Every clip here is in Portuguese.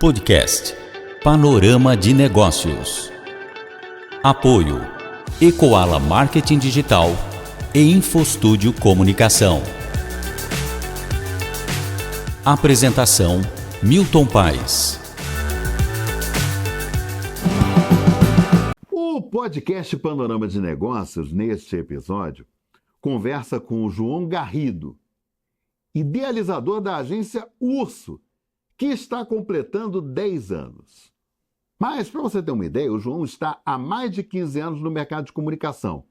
Podcast Panorama de Negócios. Apoio Ecoala Marketing Digital e InfoStúdio Comunicação. Apresentação Milton Paes. O podcast Panorama de Negócios, neste episódio, conversa com o João Garrido, idealizador da agência Urso, que está completando 10 anos. Mas, para você ter uma ideia, o João está há mais de 15 anos no mercado de comunicação,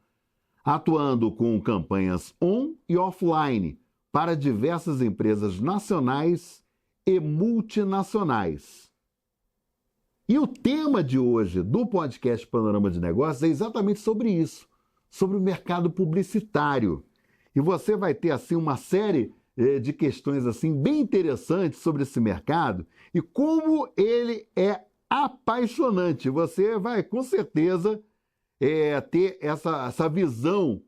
atuando com campanhas on e offline para diversas empresas nacionais e multinacionais. E o tema de hoje do podcast Panorama de Negócios é exatamente sobre isso, sobre o mercado publicitário. E você vai ter assim uma série de questões assim bem interessantes sobre esse mercado e como ele é apaixonante. Você vai com certeza ter essa visão,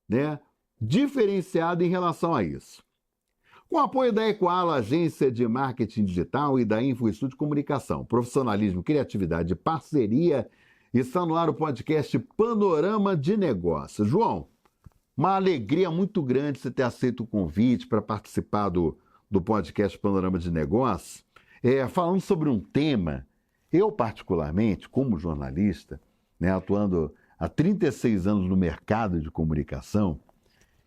né, diferenciada em relação a isso. Com o apoio da Ecoala, agência de marketing digital, e da InfoStúdio Comunicação, profissionalismo, criatividade e parceria, está no ar o podcast Panorama de Negócios. João, uma alegria muito grande você ter aceito o convite para participar do podcast Panorama de Negócios, falando sobre um tema, eu particularmente, como jornalista, né, atuando há 36 anos no mercado de comunicação,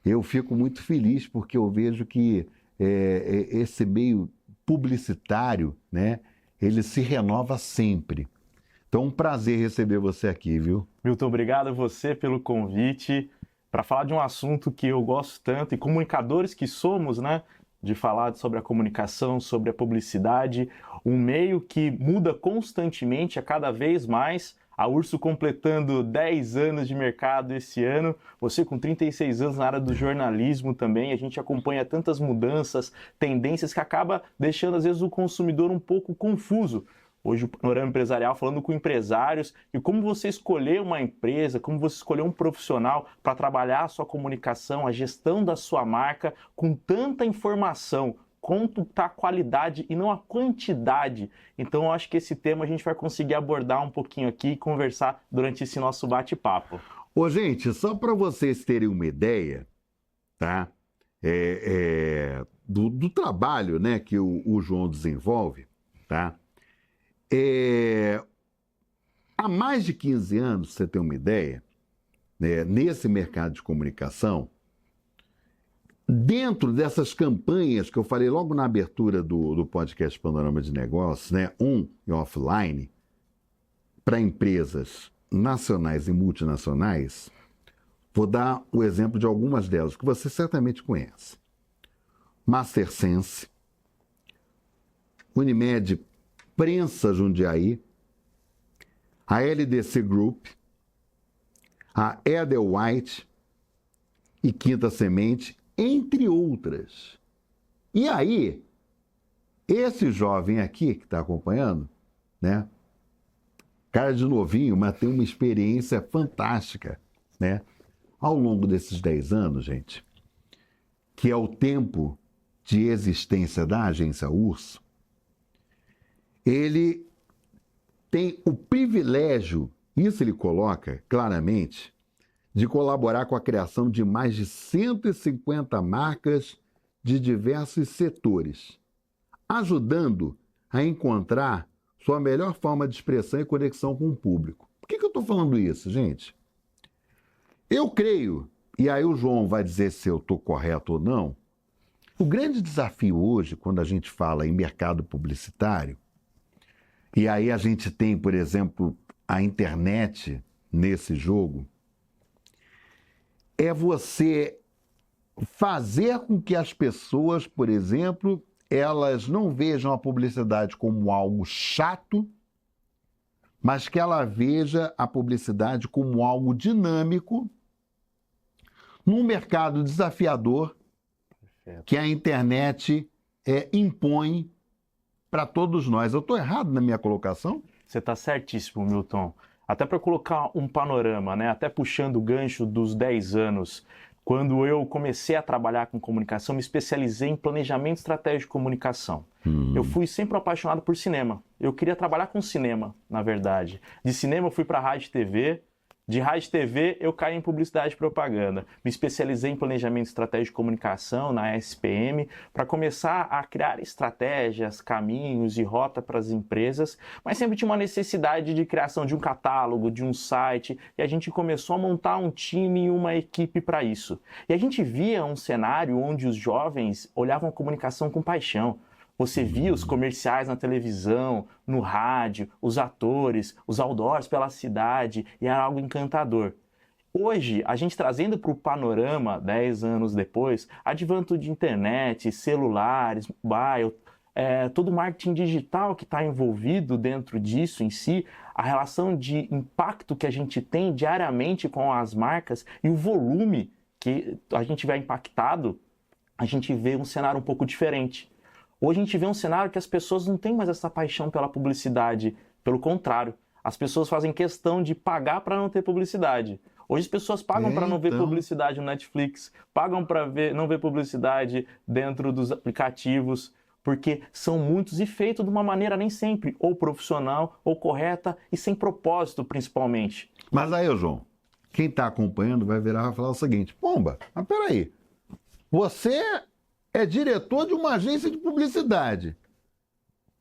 eu fico muito feliz porque eu vejo que esse meio publicitário, né, ele se renova sempre. Então, um prazer receber você aqui, viu? Milton, obrigado a você pelo convite para falar de um assunto que eu gosto tanto, e comunicadores que somos, né, de falar sobre a comunicação, sobre a publicidade, um meio que muda constantemente, a cada vez mais. A Urso completando 10 anos de mercado esse ano, você com 36 anos na área do jornalismo também, a gente acompanha tantas mudanças, tendências que acaba deixando às vezes o consumidor um pouco confuso. Hoje o Panorama Empresarial falando com empresários e como você escolher uma empresa, como você escolher um profissional para trabalhar a sua comunicação, a gestão da sua marca com tanta informação. Quanto está a qualidade e não a quantidade. Então eu acho que esse tema a gente vai conseguir abordar um pouquinho aqui e conversar durante esse nosso bate-papo. Ô, gente, só para vocês terem uma ideia, tá? Do trabalho, né, que o João desenvolve, tá? Há mais de 15 anos, pra você ter uma ideia, né, nesse mercado de comunicação, dentro dessas campanhas que eu falei logo na abertura do podcast Panorama de Negócios, né, on e offline, para empresas nacionais e multinacionais, vou dar o exemplo de algumas delas, que você certamente conhece. Mastersense, Unimed Prensa Jundiaí, a LDC Group, a Edelweiss e Quinta Semente, entre outras. E aí, esse jovem aqui que está acompanhando, né, cara de novinho, mas tem uma experiência fantástica, né, ao longo desses 10 anos, gente, que é o tempo de existência da agência Urso, ele tem o privilégio, isso ele coloca claramente, de colaborar com a criação de mais de 150 marcas de diversos setores, ajudando a encontrar sua melhor forma de expressão e conexão com o público. Por que eu estou falando isso, gente? Eu creio, e aí o João vai dizer se eu estou correto ou não, o grande desafio hoje, quando a gente fala em mercado publicitário, e aí a gente tem, por exemplo, a internet nesse jogo, é você fazer com que as pessoas, por exemplo, elas não vejam a publicidade como algo chato, mas que ela veja a publicidade como algo dinâmico num mercado desafiador que a internet impõe para todos nós. Eu estou errado na minha colocação? Você está certíssimo, Milton. Até para colocar um panorama, né? Até puxando o gancho dos 10 anos, quando eu comecei a trabalhar com comunicação, me especializei em planejamento estratégico de comunicação. Eu fui sempre apaixonado por cinema. eu queria trabalhar com cinema, na verdade. De cinema eu fui para rádio e TV. De rádio e TV, eu caí em publicidade e propaganda. Me especializei em planejamento estratégico de comunicação na SPM para começar a criar estratégias, caminhos e rota para as empresas, mas sempre tinha uma necessidade de criação de um catálogo, de um site, e a gente começou a montar um time e uma equipe para isso. E a gente via um cenário onde os jovens olhavam a comunicação com paixão. Você via os comerciais na televisão, no rádio, os atores, os outdoors pela cidade, e era algo encantador. Hoje, a gente trazendo para o panorama, 10 anos depois, advento de internet, celulares, mobile, todo o marketing digital que está envolvido dentro disso em si, a relação de impacto que a gente tem diariamente com as marcas e o volume que a gente vê impactado, a gente vê um cenário um pouco diferente. Hoje a gente vê um cenário que as pessoas não têm mais essa paixão pela publicidade. Pelo contrário, as pessoas fazem questão de pagar para não ter publicidade. Hoje as pessoas pagam para não ver publicidade no Netflix, pagam para não ver publicidade dentro dos aplicativos, porque são muitos e feitos de uma maneira nem sempre ou profissional, ou correta e sem propósito, principalmente. Mas aí, João, quem está acompanhando vai virar e vai falar o seguinte: Pomba, mas peraí, você é diretor de uma agência de publicidade.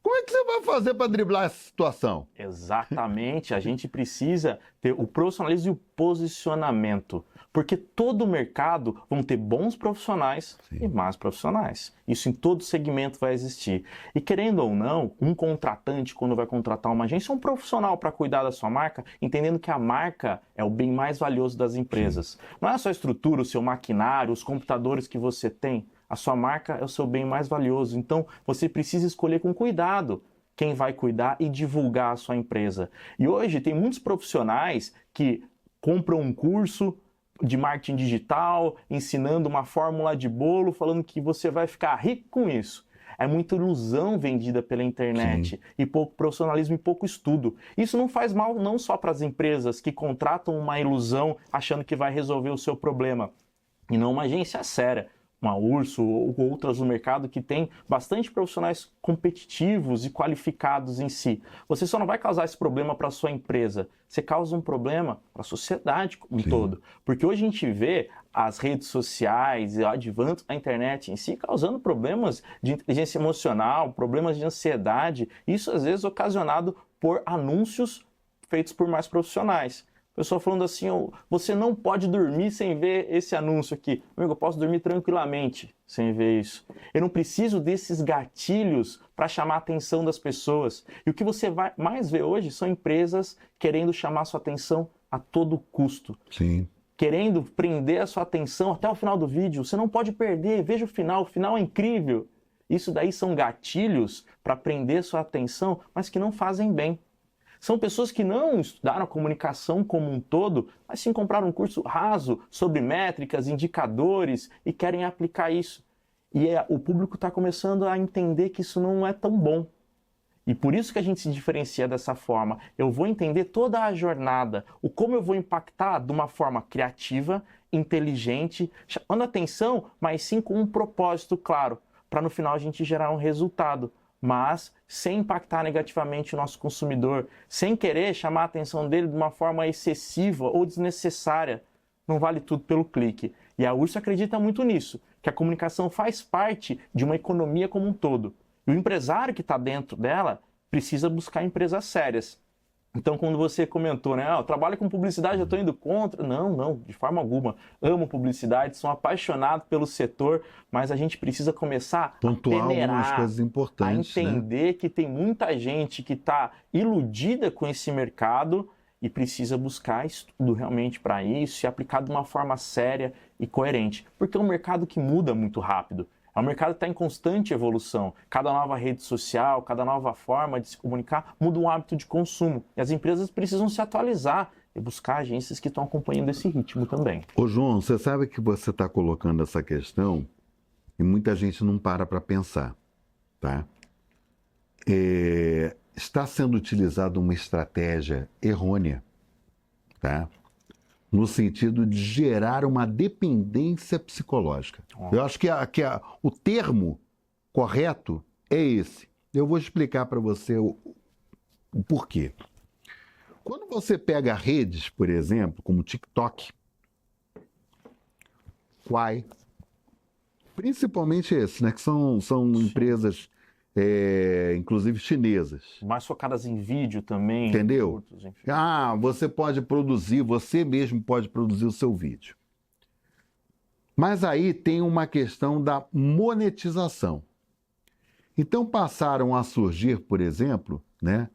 Como é que você vai fazer para driblar essa situação? Exatamente, a gente precisa ter o profissionalismo e o posicionamento, porque todo o mercado vão ter bons profissionais e más profissionais. Isso em todo segmento vai existir. E querendo ou não, um contratante, quando vai contratar uma agência, é um profissional para cuidar da sua marca, entendendo que a marca é o bem mais valioso das empresas. Não é só a estrutura, o seu maquinário, os computadores que você tem. A sua marca é o seu bem mais valioso. Então, você precisa escolher com cuidado quem vai cuidar e divulgar a sua empresa. E hoje tem muitos profissionais que compram um curso de marketing digital, ensinando uma fórmula de bolo, falando que você vai ficar rico com isso. É muita ilusão vendida pela internet e pouco profissionalismo e pouco estudo. Isso não faz mal não só para as empresas que contratam uma ilusão achando que vai resolver o seu problema, e não uma agência séria, uma Urso ou outras no mercado que tem bastante profissionais competitivos e qualificados em si. Você só não vai causar esse problema para a sua empresa, você causa um problema para a sociedade como um todo. Porque hoje a gente vê as redes sociais e o advento da internet em si causando problemas de inteligência emocional, problemas de ansiedade, isso às vezes ocasionado por anúncios feitos por mais profissionais. Pessoa falando assim, você não pode dormir sem ver esse anúncio aqui. Amigo, eu posso dormir tranquilamente sem ver isso. Eu não preciso desses gatilhos para chamar a atenção das pessoas. E o que você vai mais ver hoje são empresas querendo chamar a sua atenção a todo custo. Querendo prender a sua atenção até o final do vídeo. Você não pode perder, veja o final é incrível. Isso daí são gatilhos para prender sua atenção, mas que não fazem bem. São pessoas que não estudaram a comunicação como um todo, mas sim compraram um curso raso sobre métricas, indicadores e querem aplicar isso. E o público está começando a entender que isso não é tão bom. E por isso que a gente se diferencia dessa forma. Eu vou entender toda a jornada, o como eu vou impactar de uma forma criativa, inteligente, chamando atenção, mas sim com um propósito claro, para no final a gente gerar um resultado. Mas sem impactar negativamente o nosso consumidor, sem querer chamar a atenção dele de uma forma excessiva ou desnecessária. Não vale tudo pelo clique. E a Urso acredita muito nisso, que a comunicação faz parte de uma economia como um todo. E o empresário que está dentro dela precisa buscar empresas sérias. Então, quando você comentou, né, eu trabalho com publicidade, eu estou indo contra. Não, de forma alguma. Amo publicidade, sou apaixonado pelo setor, mas a gente precisa começar a peneirar, algumas coisas importantes, a entender que tem muita gente que está iludida com esse mercado e precisa buscar estudo realmente para isso e aplicar de uma forma séria e coerente. Porque é um mercado que muda muito rápido. É um mercado que está em constante evolução. Cada nova rede social, cada nova forma de se comunicar muda o hábito de consumo. E as empresas precisam se atualizar e buscar agências que estão acompanhando esse ritmo também. Ô João, você sabe que você está colocando essa questão e muita gente não para pensar, tá? Está sendo utilizada uma estratégia errônea, tá? No sentido de gerar uma dependência psicológica. Eu acho que o termo correto é esse. Eu vou explicar para você Por quê? Quando você pega redes, por exemplo, como TikTok, Quai, principalmente esses, né, que são empresas, inclusive chinesas. Mais focadas em vídeo também. Entendeu? Curtos, enfim. Você mesmo pode produzir o seu vídeo. Mas aí tem uma questão da monetização. Então passaram a surgir, por exemplo, né?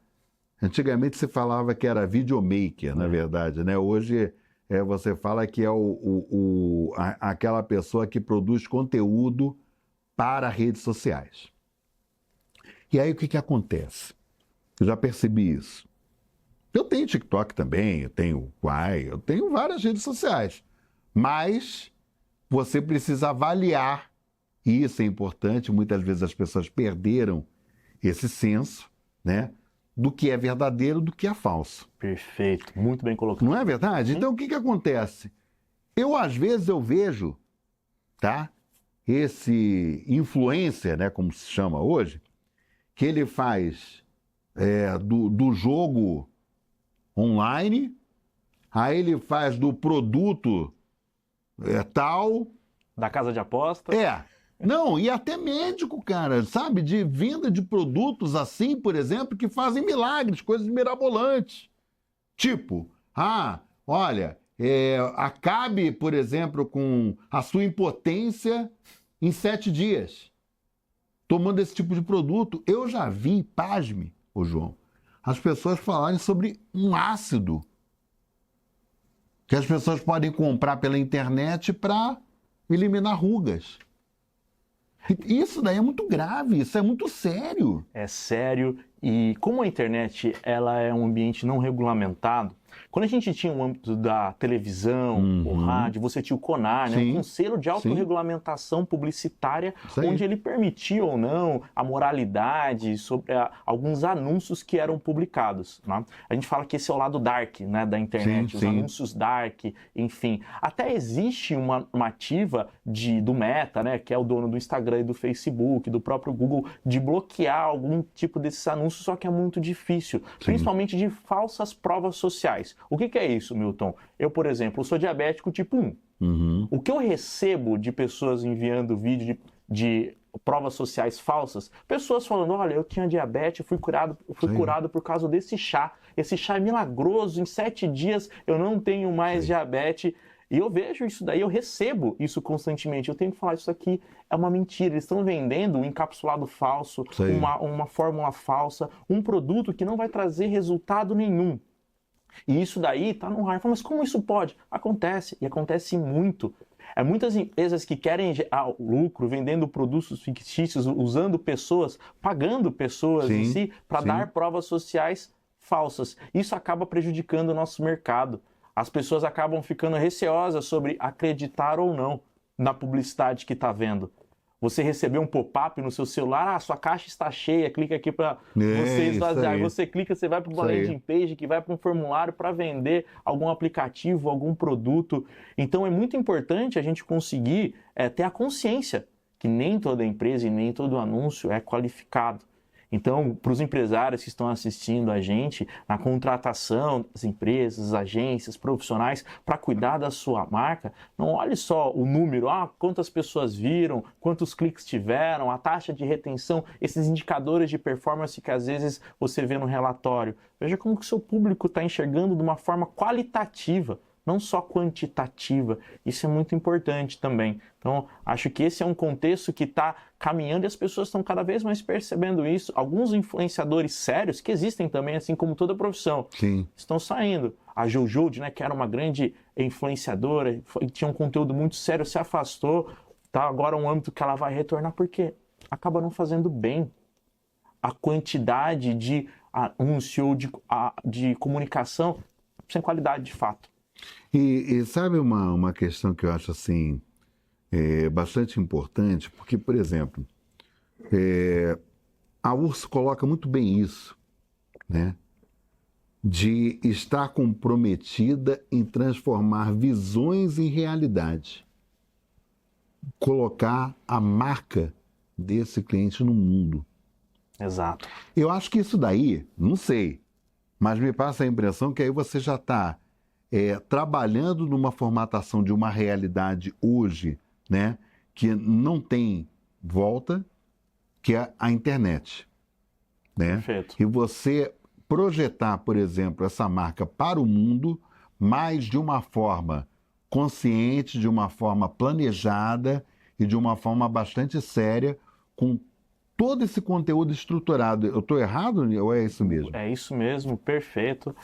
Antigamente se falava que era videomaker, na verdade, né? Hoje você fala que é aquela pessoa que produz conteúdo para redes sociais. E aí o que acontece? Eu já percebi isso. Eu tenho TikTok também, eu tenho Quai, eu tenho várias redes sociais. Mas você precisa avaliar, e isso é importante, muitas vezes as pessoas perderam esse senso, né? Do que é verdadeiro, do que é falso. Perfeito, muito bem colocado. Não é verdade? Então o que acontece? Às vezes eu vejo, tá? Esse influencer, né, como se chama hoje, que ele faz do jogo online, aí ele faz do produto tal. Da casa de aposta. Não, e até médico, cara, sabe? De venda de produtos assim, por exemplo, que fazem milagres, coisas mirabolantes. Tipo, olha, acabe, por exemplo, com a sua impotência em 7 dias, tomando esse tipo de produto. Eu já vi, pasme, ô João, as pessoas falarem sobre um ácido que as pessoas podem comprar pela internet para eliminar rugas. Isso daí é muito grave, isso é muito sério. É sério, e como a internet ela é um ambiente não regulamentado, quando a gente tinha o âmbito da televisão, o rádio, você tinha o CONAR, né, um Conselho de Autorregulamentação Publicitária, onde ele permitia ou não a moralidade sobre alguns anúncios que eram publicados. Né? A gente fala que esse é o lado dark, né, da internet, os anúncios dark, enfim. Até existe uma ativa do Meta, né, que é o dono do Instagram e do Facebook, do próprio Google, de bloquear algum tipo desses anúncios, só que é muito difícil, principalmente de falsas provas sociais. O que é isso, Milton? Eu, por exemplo, sou diabético tipo 1. O que eu recebo de pessoas enviando vídeo de provas sociais falsas, pessoas falando, olha, eu tinha diabetes, fui curado por causa desse chá. Esse chá é milagroso, em 7 dias eu não tenho mais diabetes. E eu vejo isso daí, eu recebo isso constantemente. Eu tenho que falar, isso aqui é uma mentira. Eles estão vendendo um encapsulado falso, uma fórmula falsa, um produto que não vai trazer resultado nenhum. E isso daí está no ar. Mas como isso pode? Acontece, e acontece muito. Muitas empresas que querem gerar lucro vendendo produtos fictícios, usando pessoas, pagando pessoas em si, para dar provas sociais falsas. Isso acaba prejudicando o nosso mercado. As pessoas acabam ficando receosas sobre acreditar ou não na publicidade que está vendo. Você recebeu um pop-up no seu celular, sua caixa está cheia, clica aqui para você esvaziar. Você clica, você vai para uma landing page que vai para um formulário para vender algum aplicativo, algum produto. Então é muito importante a gente conseguir ter a consciência que nem toda empresa e nem todo anúncio é qualificado. Então, para os empresários que estão assistindo a gente, na contratação das empresas, agências, profissionais, para cuidar da sua marca, não olhe só o número, quantas pessoas viram, quantos cliques tiveram, a taxa de retenção, esses indicadores de performance que às vezes você vê no relatório. Veja como que o seu público está enxergando de uma forma qualitativa, não só quantitativa. Isso é muito importante também. Então, acho que esse é um contexto que está caminhando e as pessoas estão cada vez mais percebendo isso. Alguns influenciadores sérios, que existem também, assim como toda profissão, estão saindo. A Jojo, né, que era uma grande influenciadora, tinha um conteúdo muito sério, se afastou, tá agora um âmbito que ela vai retornar, porque acaba não fazendo bem. A quantidade de anúncio ou de comunicação sem qualidade de fato. E sabe uma questão que eu acho assim bastante importante, porque, por exemplo, a URSS coloca muito bem isso, né? De estar comprometida em transformar visões em realidade, colocar a marca desse cliente no mundo. Exato. Eu acho que isso daí, não sei, Mas me passa a impressão que aí você já está trabalhando numa formatação de uma realidade hoje, né, que não tem volta, que é a internet, né? Perfeito. E você projetar, por exemplo, essa marca para o mundo, mas de uma forma consciente, de uma forma planejada e de uma forma bastante séria, com todo esse conteúdo estruturado. Eu estou errado ou é isso mesmo? É isso mesmo, perfeito.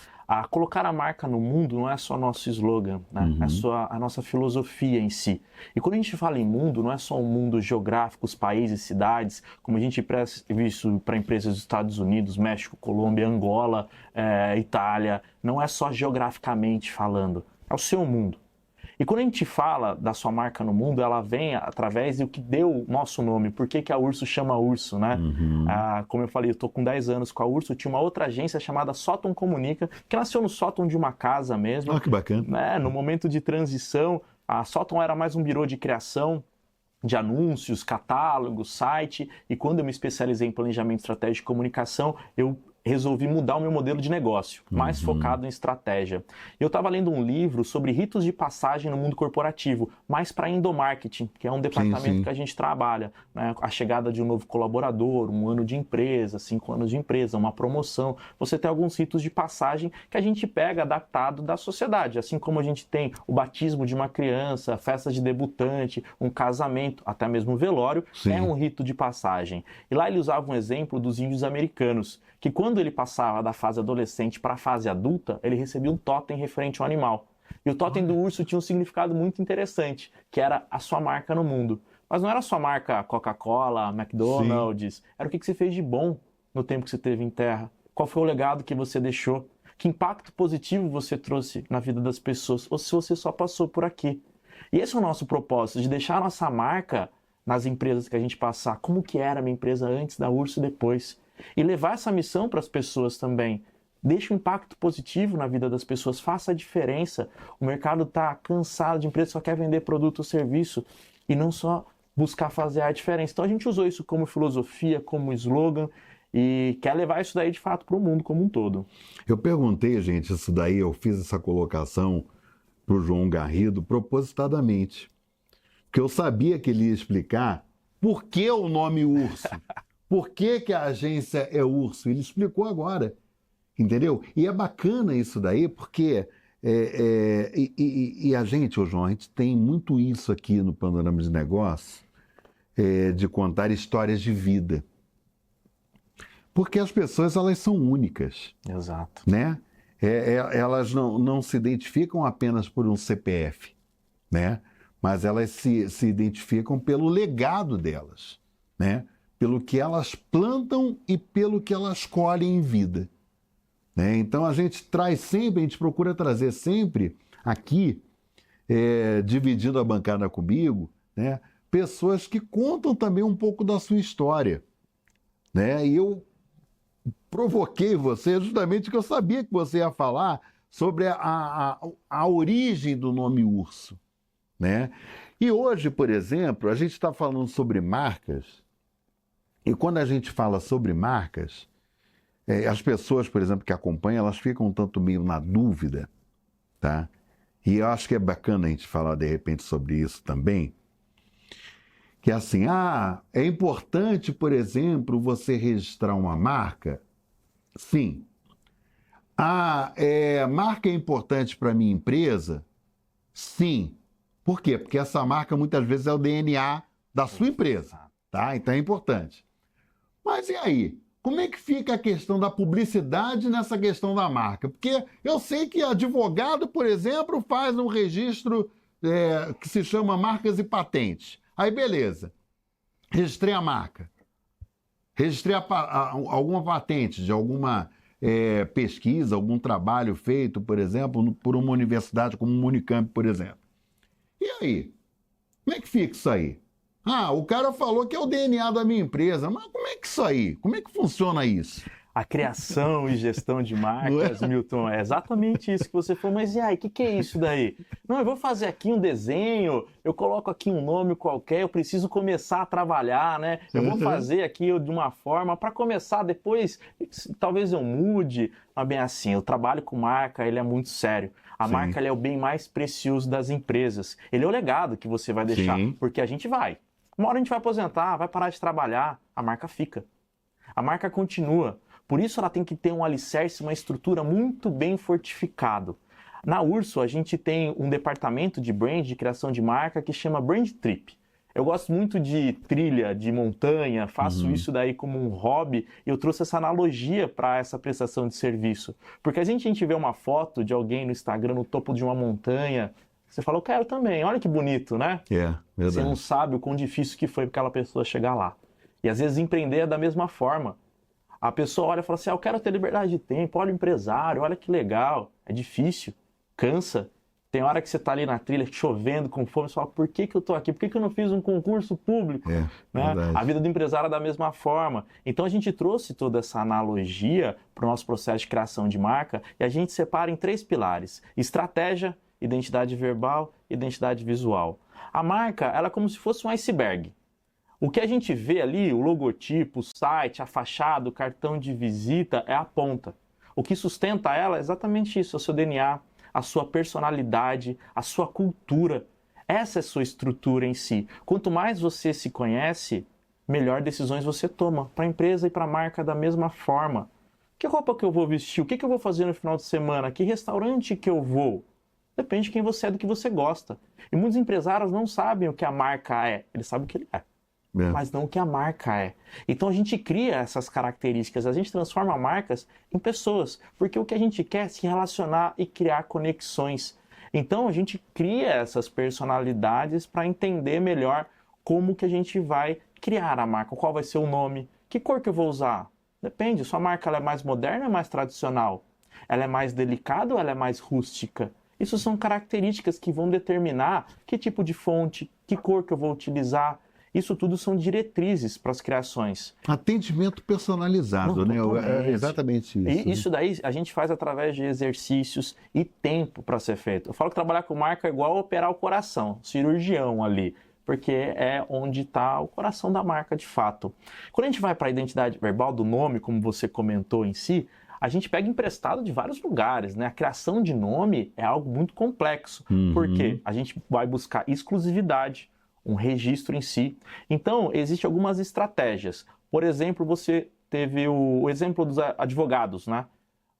Colocar a marca no mundo não é só nosso slogan, né? Uhum. É só a nossa filosofia em si. E quando a gente fala em mundo, não é só um mundo geográfico, os países, cidades, como a gente viu isso para empresas dos Estados Unidos, México, Colômbia, Angola, Itália. Não é só geograficamente falando, é o seu mundo. E quando a gente fala da sua marca no mundo, ela vem através do que deu o nosso nome. Por que a Urso chama Urso, né? Uhum. Como eu falei, eu estou com 10 anos com a Urso, tinha uma outra agência chamada Sóton Comunica, que nasceu no sótão de uma casa mesmo. Que bacana. Né? No momento de transição, a Sóton era mais um birô de criação de anúncios, catálogos, site, e quando eu me especializei em planejamento estratégico de comunicação, eu resolvi mudar o meu modelo de negócio, mais focado em estratégia. Eu estava lendo um livro sobre ritos de passagem no mundo corporativo, mais para endomarketing, que é um departamento que a gente trabalha, né? A chegada de um novo colaborador, um ano de empresa, 5 anos de empresa, uma promoção. Você tem alguns ritos de passagem que a gente pega adaptado da sociedade, assim como a gente tem o batismo de uma criança, festa de debutante, um casamento, até mesmo um velório, é um rito de passagem. E lá ele usava um exemplo dos índios americanos, que quando ele passava da fase adolescente para a fase adulta, ele recebia um totem referente ao animal. E o totem do urso tinha um significado muito interessante, que era a sua marca no mundo. Mas não era a sua marca Coca-Cola, McDonald's, era o que você fez de bom no tempo que você teve em terra. Qual foi o legado que você deixou? Que impacto positivo você trouxe na vida das pessoas? Ou se você só passou por aqui? E esse é o nosso propósito, de deixar a nossa marca nas empresas que a gente passar. Como que era a minha empresa antes da Urso e depois? E levar essa missão para as pessoas também. Deixe um impacto positivo na vida das pessoas, faça a diferença. O mercado está cansado de empresas que só quer vender produto ou serviço e não só buscar fazer a diferença. Então a gente usou isso como filosofia, como slogan e quer levar isso daí de fato para o mundo como um todo. Eu perguntei, gente, isso daí, eu fiz essa colocação para o João Garrido propositadamente, porque eu sabia que ele ia explicar por que o nome Urso. Por que a agência é Urso? Ele explicou agora, entendeu? E é bacana isso daí, porque a gente, ô João, a gente tem muito isso aqui no Panorama de Negócios, de contar histórias de vida. Porque as pessoas, elas são únicas. Exato. Né? Elas não se identificam apenas por um CPF, né? Mas elas se identificam pelo legado delas, né? Pelo que elas plantam e pelo que elas colhem em vida. Né? Então a gente procura trazer sempre aqui, dividindo a bancada comigo, né, pessoas que contam também um pouco da sua história. Né? E eu provoquei você justamente porque eu sabia que você ia falar sobre a origem do nome Urso. Né? E hoje, por exemplo, a gente está falando sobre marcas. E quando a gente fala sobre marcas, as pessoas, por exemplo, que acompanham, elas ficam um tanto meio na dúvida, tá? E eu acho que é bacana a gente falar, de repente, sobre isso também, que é assim, é importante, por exemplo, você registrar uma marca? Sim. Marca é importante para a minha empresa? Sim. Por quê? Porque essa marca, muitas vezes, é o DNA da sua empresa, tá? Então é importante. Mas e aí? Como é que fica a questão da publicidade nessa questão da marca? Porque eu sei que advogado, por exemplo, faz um registro que se chama marcas e patentes. Aí, beleza. Registrei a marca. Registrei alguma patente de alguma pesquisa, algum trabalho feito, por exemplo, por uma universidade como o Unicamp, por exemplo. E aí? Como é que fica isso aí? O cara falou que é o DNA da minha empresa, mas como é que isso aí? Como é que funciona isso? a criação e gestão de marcas, Milton, é exatamente isso que você falou. Mas e aí, o que é isso daí? Não, eu vou fazer aqui um desenho, eu coloco aqui um nome qualquer, eu preciso começar a trabalhar, né? Eu vou fazer aqui de uma forma para começar, depois talvez eu mude. Mas bem assim, o trabalho com marca, ele é muito sério. A marca, ele é o bem mais precioso das empresas. Ele é o legado que você vai deixar, porque a gente vai. Uma hora a gente vai aposentar, vai parar de trabalhar, a marca fica. A marca continua. Por isso ela tem que ter um alicerce, uma estrutura muito bem fortificado. Na Urso, a gente tem um departamento de brand, de criação de marca, que chama Brand Trip. Eu gosto muito de trilha, de montanha, faço isso daí como um hobby, e eu trouxe essa analogia para essa prestação de serviço. Porque a gente vê uma foto de alguém no Instagram no topo de uma montanha, você fala, eu quero também, olha que bonito, né? Verdade. Você não sabe o quão difícil que foi para aquela pessoa chegar lá. E às vezes empreender é da mesma forma. A pessoa olha e fala assim, eu quero ter liberdade de tempo, olha o empresário, olha que legal. É difícil, cansa. Tem hora que você está ali na trilha, chovendo, com fome, você fala, por que eu estou aqui? Por que eu não fiz um concurso público? Né? A vida do empresário é da mesma forma. Então a gente trouxe toda essa analogia para o nosso processo de criação de marca e a gente separa em 3 pilares. Estratégia, identidade verbal, identidade visual. A marca, ela é como se fosse um iceberg. O que a gente vê ali, o logotipo, o site, a fachada, o cartão de visita, é a ponta. O que sustenta ela é exatamente isso, o seu DNA, a sua personalidade, a sua cultura. Essa é a sua estrutura em si. Quanto mais você se conhece, melhor decisões você toma. Para a empresa e para a marca da mesma forma. Que roupa que eu vou vestir? O que eu vou fazer no final de semana? Que restaurante que eu vou? Depende de quem você é, do que você gosta. E muitos empresários não sabem o que a marca é. Eles sabem o que ele é. Mas não o que a marca é. Então a gente cria essas características, a gente transforma marcas em pessoas, porque o que a gente quer é se relacionar e criar conexões. Então a gente cria essas personalidades para entender melhor como que a gente vai criar a marca, qual vai ser o nome, que cor que eu vou usar. Depende, sua marca ela é mais moderna ou mais tradicional? Ela é mais delicada ou ela é mais rústica? Isso são características que vão determinar que tipo de fonte, que cor que eu vou utilizar. Isso tudo são diretrizes para as criações. Atendimento personalizado, né? É exatamente isso. E isso daí a gente faz através de exercícios e tempo para ser feito. Eu falo que trabalhar com marca é igual operar o coração, cirurgião ali, porque é onde está o coração da marca de fato. Quando a gente vai para a identidade verbal do nome, como você comentou em si, a gente pega emprestado de vários lugares, né? A criação de nome é algo muito complexo, porque a gente vai buscar exclusividade, um registro em si. Então, existem algumas estratégias. Por exemplo, você teve o exemplo dos advogados, né?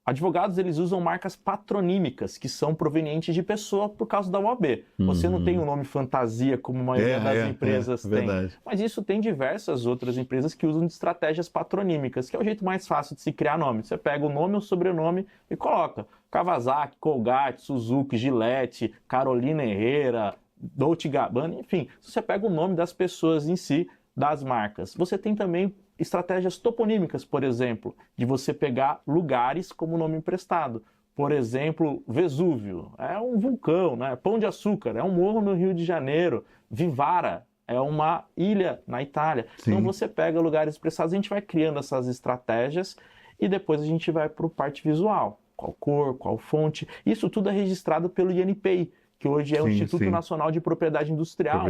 Advogados, eles usam marcas patronímicas, que são provenientes de pessoa por causa da OAB. Você não tem um nome fantasia, como a maioria das empresas tem. Verdade. Mas isso tem diversas outras empresas que usam de estratégias patronímicas, que é o jeito mais fácil de se criar nome. Você pega o nome ou o sobrenome e coloca Kawasaki, Colgate, Suzuki, Gillette, Carolina Herrera, Dolce & Gabbana, enfim, você pega o nome das pessoas em si, das marcas. Você tem também estratégias toponímicas, por exemplo, de você pegar lugares como nome emprestado. Por exemplo, Vesúvio, é um vulcão, né? Pão de Açúcar, é um morro no Rio de Janeiro. Vivara, é uma ilha na Itália. Sim. Então você pega lugares emprestados, a gente vai criando essas estratégias e depois a gente vai para a parte visual. Qual cor, qual fonte. Isso tudo é registrado pelo INPI, que hoje é o Instituto Nacional de Propriedade Industrial,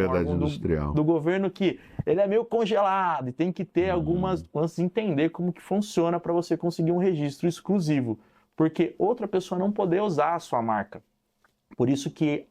do governo, que ele é meio congelado e tem que ter algumas, antes de entender como que funciona para você conseguir um registro exclusivo, porque outra pessoa não poder usar a sua marca. Por isso que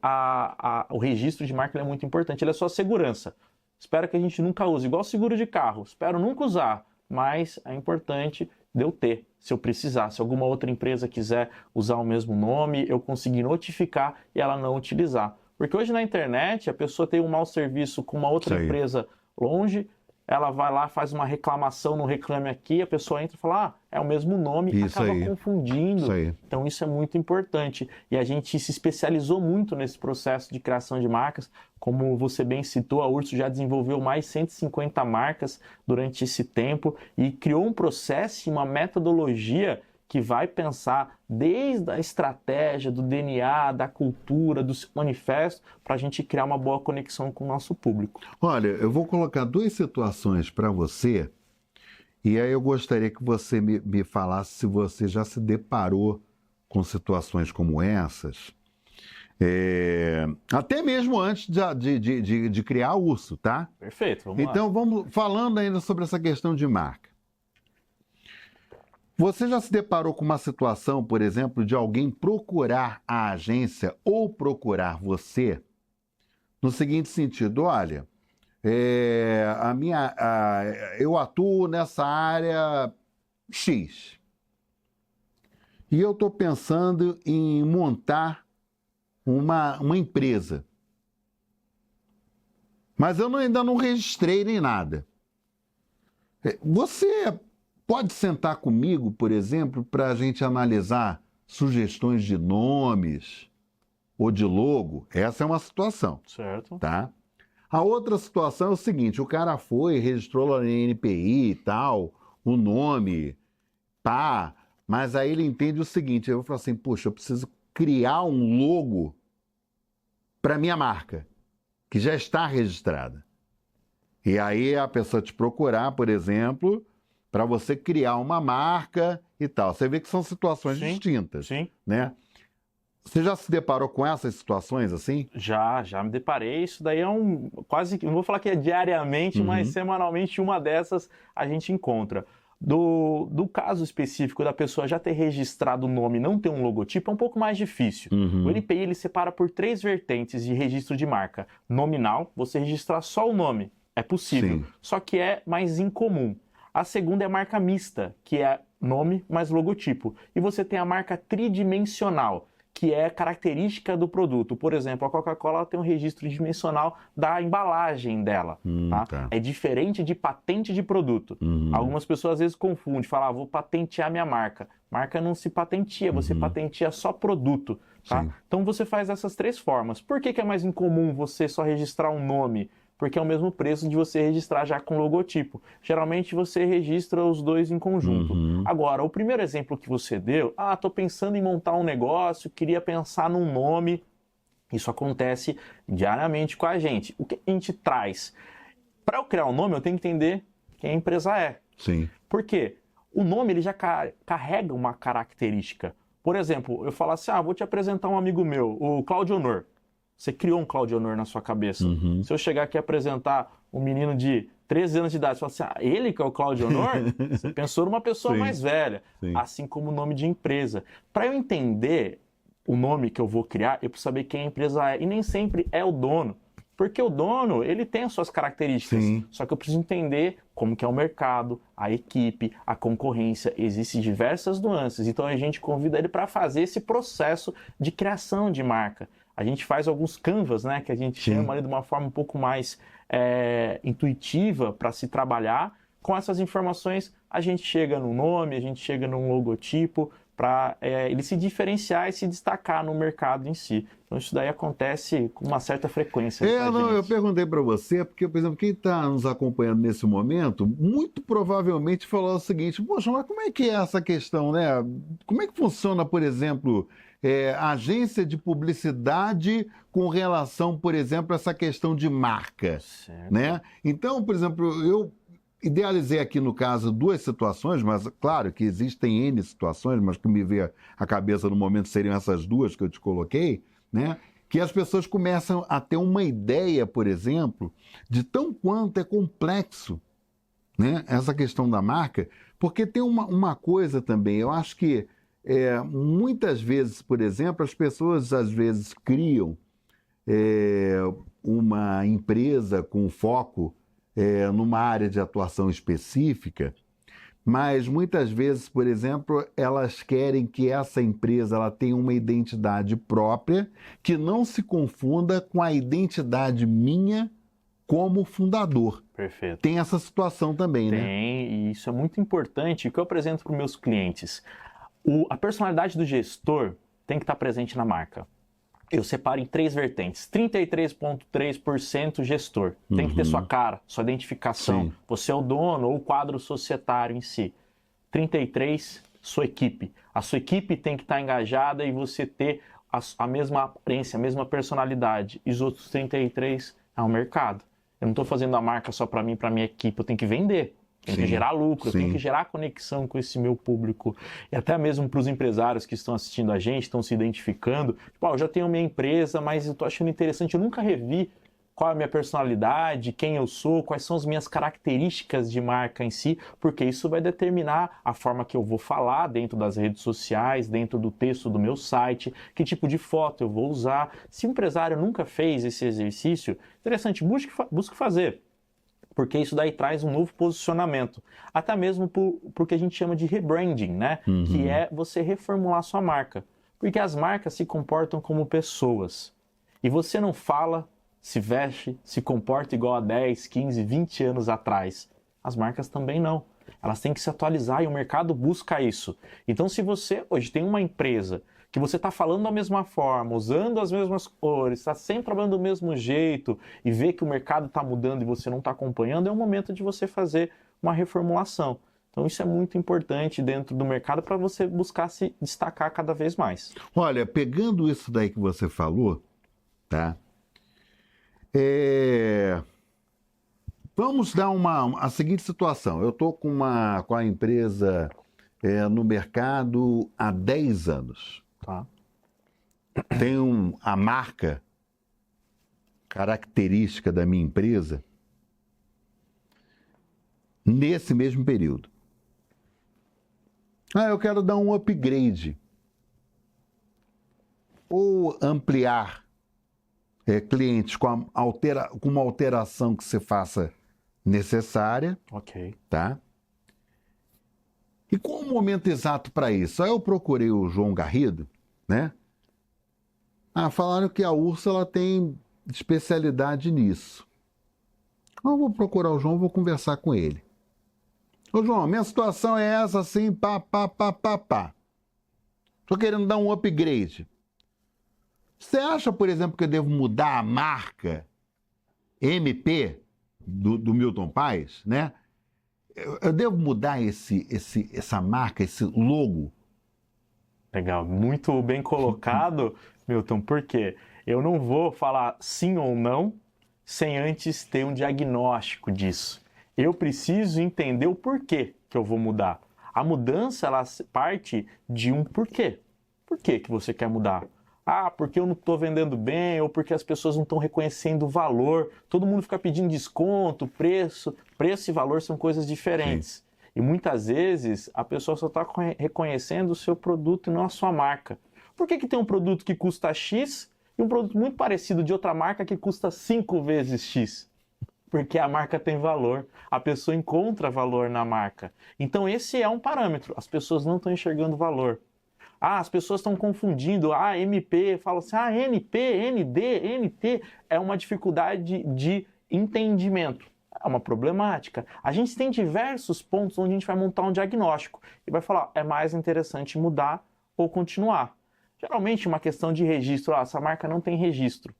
o registro de marca é muito importante, ele é só segurança. Espero que a gente nunca use, igual seguro de carro, espero nunca usar, mas é importante de eu ter, se eu precisar. Se alguma outra empresa quiser usar o mesmo nome, eu conseguir notificar e ela não utilizar. Porque hoje na internet, a pessoa tem um mau serviço com uma outra empresa longe, ela vai lá, faz uma reclamação no Reclame Aqui, a pessoa entra e fala, é o mesmo nome, acaba confundindo. Então isso é muito importante. E a gente se especializou muito nesse processo de criação de marcas. Como você bem citou, a Urso já desenvolveu mais 150 marcas durante esse tempo e criou um processo e uma metodologia que vai pensar desde a estratégia, do DNA, da cultura, do manifesto, para a gente criar uma boa conexão com o nosso público. Olha, eu vou colocar 2 situações para você E aí eu gostaria que você me falasse se você já se deparou com situações como essas, até mesmo antes de criar a Urso, tá? Perfeito, vamos lá. Então, vamos falando ainda sobre essa questão de marca. Você já se deparou com uma situação, por exemplo, de alguém procurar a agência ou procurar você no seguinte sentido: olha, eu atuo nessa área X e eu estou pensando em montar uma empresa, mas eu ainda não registrei nem nada. Você pode sentar comigo, por exemplo, para a gente analisar sugestões de nomes ou de logo? Essa é uma situação. Certo. Tá? A outra situação é o seguinte: o cara registrou lá no NPI e tal, o nome, pá, mas aí ele entende o seguinte: eu vou falar assim, poxa, eu preciso criar um logo para minha marca, que já está registrada. E aí a pessoa te procurar, por exemplo, para você criar uma marca e tal. Você vê que são situações distintas. Sim. Né? Você já se deparou com essas situações assim? Já me deparei. Isso daí é quase, não vou falar que é diariamente, mas semanalmente uma dessas a gente encontra. Do caso específico da pessoa já ter registrado o nome e não ter um logotipo é um pouco mais difícil. O NPI ele separa por 3 vertentes de registro de marca. Nominal, você registrar só o nome, é possível, Sim. Só que é mais incomum. A segunda é a marca mista, que é nome mais logotipo. E você tem a marca tridimensional, que é característica do produto. Por exemplo, a Coca-Cola tem um registro dimensional da embalagem dela. Tá? É diferente de patente de produto. Algumas pessoas às vezes confundem, falam, vou patentear minha marca. Marca não se patenteia, você patenteia só produto. Tá? Então você faz dessas 3 formas. Por que é mais incomum você só registrar um nome? Porque é o mesmo preço de você registrar já com logotipo. Geralmente você registra os 2 em conjunto. Agora, o primeiro exemplo que você deu, estou pensando em montar um negócio, queria pensar num nome. Isso acontece diariamente com a gente. O que a gente traz? Para eu criar um nome, eu tenho que entender quem a empresa é. Sim. Por quê? O nome ele já carrega uma característica. Por exemplo, eu falo assim, vou te apresentar um amigo meu, o Claudio Honor. Você criou um Claudio Honor na sua cabeça. Se eu chegar aqui e apresentar um menino de 13 anos de idade, você fala assim, ele que é o Claudio Honor? Você pensou numa pessoa mais velha. Assim como o nome de empresa. Para eu entender o nome que eu vou criar, eu preciso saber quem a empresa é. E nem sempre é o dono. Porque o dono, ele tem as suas características. Só que eu preciso entender como que é o mercado, a equipe, a concorrência. Existem diversas nuances. Então a gente convida ele para fazer esse processo de criação de marca. A gente faz alguns canvas, né, que a gente chama ali de uma forma um pouco mais intuitiva para se trabalhar. Com essas informações, a gente chega no nome, a gente chega num logotipo, para ele se diferenciar e se destacar no mercado em si. Então isso daí acontece com uma certa frequência. Eu perguntei para você, porque, por exemplo, quem está nos acompanhando nesse momento, muito provavelmente falou o seguinte, poxa, mas como é que é essa questão, né? Como é que funciona, por exemplo, agência de publicidade com relação, por exemplo, a essa questão de marca, né? Então, por exemplo, eu idealizei aqui no caso 2 situações, mas claro que existem N situações, mas que me veio à cabeça no momento seriam essas 2 que eu te coloquei, né? Que as pessoas começam a ter uma ideia, por exemplo, de tão quanto é complexo, né, essa questão da marca, porque tem uma coisa também, eu acho que muitas vezes, por exemplo, as pessoas às vezes criam uma empresa com foco numa área de atuação específica, mas muitas vezes, por exemplo, elas querem que essa empresa ela tenha uma identidade própria que não se confunda com a identidade minha como fundador. Perfeito. Tem essa situação também, né? Tem, e isso é muito importante, o que eu apresento para os meus clientes. A personalidade do gestor tem que estar presente na marca. Eu separo em 3 vertentes. 33,3% gestor. Tem que ter sua cara, sua identificação. Você é o dono ou o quadro societário em si. 33%, sua equipe. A sua equipe tem que estar engajada e você ter a mesma aparência, a mesma personalidade. E os outros 33% é o mercado. Eu não estou fazendo a marca só para mim, para minha equipe. Eu tenho que vender. tenho Sim, que gerar lucro, eu sim. tenho que gerar conexão com esse meu público. E até mesmo para os empresários que estão assistindo a gente, estão se identificando. Tipo, eu já tenho minha empresa, mas eu estou achando interessante, eu nunca revi qual é a minha personalidade, quem eu sou, quais são as minhas características de marca em si, porque isso vai determinar a forma que eu vou falar dentro das redes sociais, dentro do texto do meu site, que tipo de foto eu vou usar. Se o empresário nunca fez esse exercício, interessante, busque fazer, porque isso daí traz um novo posicionamento, até mesmo por que a gente chama de rebranding, né? Que é você reformular sua marca, porque as marcas se comportam como pessoas, e você não fala, se veste, se comporta igual a 10, 15, 20 anos atrás. As marcas também não. Elas têm que se atualizar e o mercado busca isso. Então, se você hoje tem uma empresa que você está falando da mesma forma, usando as mesmas cores, está sempre trabalhando do mesmo jeito e vê que o mercado está mudando e você não está acompanhando, é o momento de você fazer uma reformulação. Então, isso é muito importante dentro do mercado para você buscar se destacar cada vez mais. Olha, pegando isso daí que você falou, tá? Vamos dar a seguinte situação. Eu estou com a empresa no mercado há 10 anos. Tá? Tenho a marca característica da minha empresa nesse mesmo período. Eu quero dar um upgrade ou ampliar clientes com uma alteração que se faça necessária, Ok. tá? E qual o momento exato para isso? Aí eu procurei o João Garrido, né? Falaram que a Ursa ela tem especialidade nisso. Então eu vou procurar o João, vou conversar com ele. Ô João, minha situação é essa assim, pá. Tô querendo dar um upgrade. Você acha, por exemplo, que eu devo mudar a marca MP do Milton Paes, né? Eu devo mudar essa marca, esse logo? Legal, muito bem colocado, Milton, porque eu não vou falar sim ou não sem antes ter um diagnóstico disso. Eu preciso entender o porquê que eu vou mudar. A mudança, ela parte de um porquê. Por que você quer mudar? Porque eu não estou vendendo bem, ou porque as pessoas não estão reconhecendo o valor. Todo mundo fica pedindo desconto, preço. Preço e valor são coisas diferentes. Sim. E muitas vezes a pessoa só está reconhecendo o seu produto e não a sua marca. Por que tem um produto que custa X e um produto muito parecido de outra marca que custa 5 vezes X? Porque a marca tem valor, a pessoa encontra valor na marca. Então esse é um parâmetro, as pessoas não estão enxergando valor. As pessoas estão confundindo, MP, falam assim, NP, ND, NT, é uma dificuldade de entendimento, é uma problemática. A gente tem diversos pontos onde a gente vai montar um diagnóstico e vai falar, é mais interessante mudar ou continuar. Geralmente uma questão de registro, essa marca não tem registro.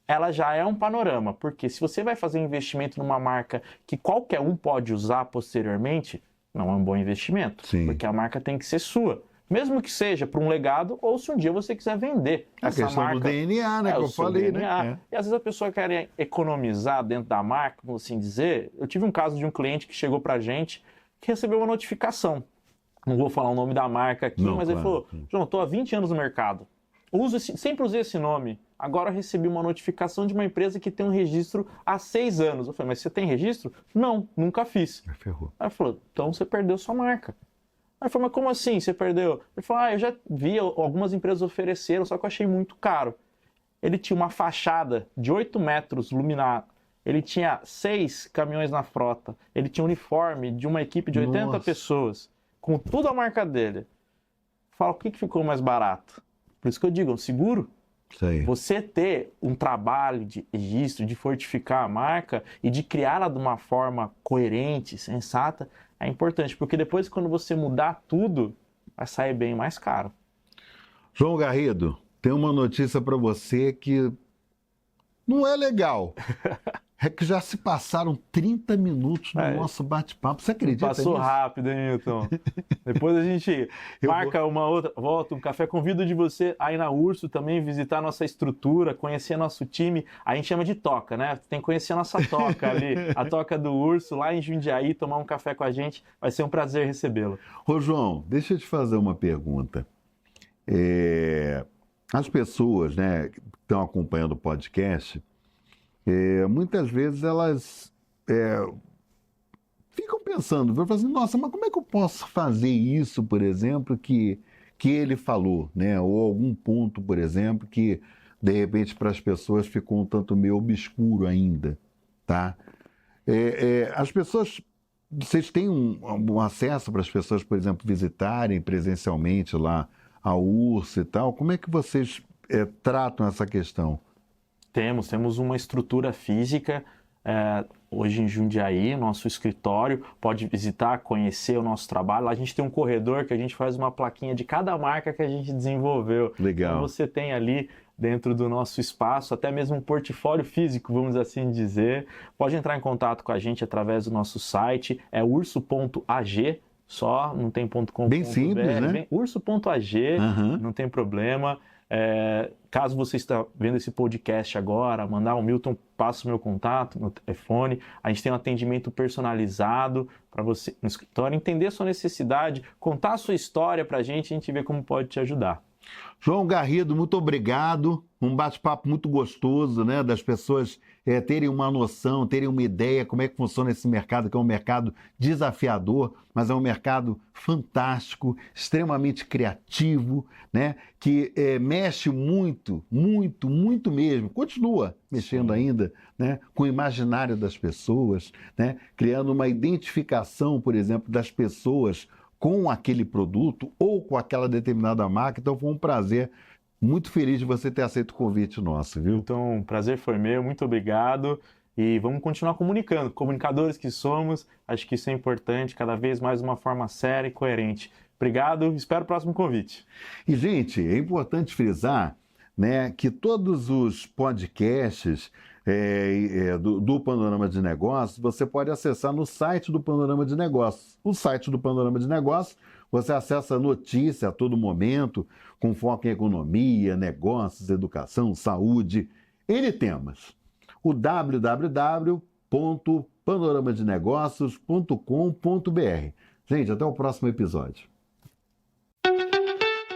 Ela já é um panorama, porque se você vai fazer investimento numa marca que qualquer um pode usar posteriormente, não é um bom investimento, Sim. Porque a marca tem que ser sua. Mesmo que seja para um legado ou se um dia você quiser vender essa questão marca. Do DNA, né? Que eu falei, DNA. né? E às vezes a pessoa quer economizar dentro da marca, como assim dizer. Eu tive um caso de um cliente que chegou para a gente que recebeu uma notificação. Não vou falar o nome da marca aqui, mas ele falou, João, estou há 20 anos no mercado. Sempre usei esse nome. Agora recebi uma notificação de uma empresa que tem um registro há 6 anos. Eu falei, mas você tem registro? Não, nunca fiz. Ferrou. Aí ele falou, então você perdeu sua marca. Aí eu falei, mas como assim você perdeu? Ele falou, eu já vi, algumas empresas ofereceram, só que eu achei muito caro. Ele tinha uma fachada de 8 metros iluminada, ele tinha 6 caminhões na frota, ele tinha um uniforme de uma equipe de 80 pessoas, com tudo a marca dele. Fala, o que ficou mais barato? Por isso que eu digo, um seguro. Sei. Você ter um trabalho de registro, de fortificar a marca e de criá-la de uma forma coerente, sensata, é importante, porque depois quando você mudar tudo, vai sair bem mais caro. João Garrido, tem uma notícia para você que não é legal. É que já se passaram 30 minutos no nosso bate-papo. Você acredita Passou nisso? rápido, hein, Milton? Depois a gente marca uma outra volta, um café. Convido de você aí na Urso também, visitar nossa estrutura, conhecer nosso time. A gente chama de toca, né? Tem que conhecer a nossa toca ali, a toca do Urso, lá em Jundiaí, tomar um café com a gente. Vai ser um prazer recebê-lo. Ô, João, deixa eu te fazer uma pergunta. As pessoas, né, que estão acompanhando o podcast, muitas vezes elas ficam pensando, falam assim, nossa, mas como é que eu posso fazer isso, por exemplo, que ele falou, né? Ou algum ponto, por exemplo, que de repente para as pessoas ficou um tanto meio obscuro ainda, tá? As pessoas, vocês têm um acesso para as pessoas, por exemplo, visitarem presencialmente lá a Urso e tal? Como é que vocês tratam essa questão? Temos uma estrutura física hoje em Jundiaí, nosso escritório, pode visitar, conhecer o nosso trabalho. Lá a gente tem um corredor que a gente faz uma plaquinha de cada marca que a gente desenvolveu. Legal. Então você tem ali dentro do nosso espaço, até mesmo um portfólio físico, vamos assim dizer. Pode entrar em contato com a gente através do nosso site, é urso.ag, só, não tem .com.br. Bem simples, né? Urso.ag, não tem problema. Caso você está vendo esse podcast agora, mandar o Milton, passa o meu contato, meu telefone. A gente tem um atendimento personalizado para você no escritório, entender a sua necessidade, contar a sua história para a gente vê como pode te ajudar. João Garrido, muito obrigado. Um bate-papo muito gostoso, né? Das pessoas terem uma noção, terem uma ideia como é que funciona esse mercado, que é um mercado desafiador, mas é um mercado fantástico, extremamente criativo, né? Que mexe muito, muito, muito mesmo. Continua mexendo ainda, né? Com o imaginário das pessoas, né? Criando uma identificação, por exemplo, das pessoas com aquele produto ou com aquela determinada marca. Então foi um prazer, muito feliz de você ter aceito o convite nosso, viu? Então, o prazer foi meu, muito obrigado. E vamos continuar comunicando. Comunicadores que somos, acho que isso é importante, cada vez mais de uma forma séria e coerente. Obrigado, espero o próximo convite. E, gente, é importante frisar, né, que todos os podcasts do Panorama de Negócios, você pode acessar no site do Panorama de Negócios. O site do Panorama de Negócios, você acessa notícia a todo momento, com foco em economia, negócios, educação, saúde, N temas. O www.panoramadenegócios.com.br. Gente, até o próximo episódio.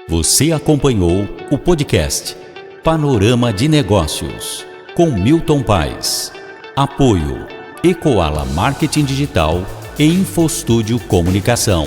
Você acompanhou o podcast Panorama de Negócios, com Milton Paes. Apoio Ecoala Marketing Digital e Infostúdio Comunicação.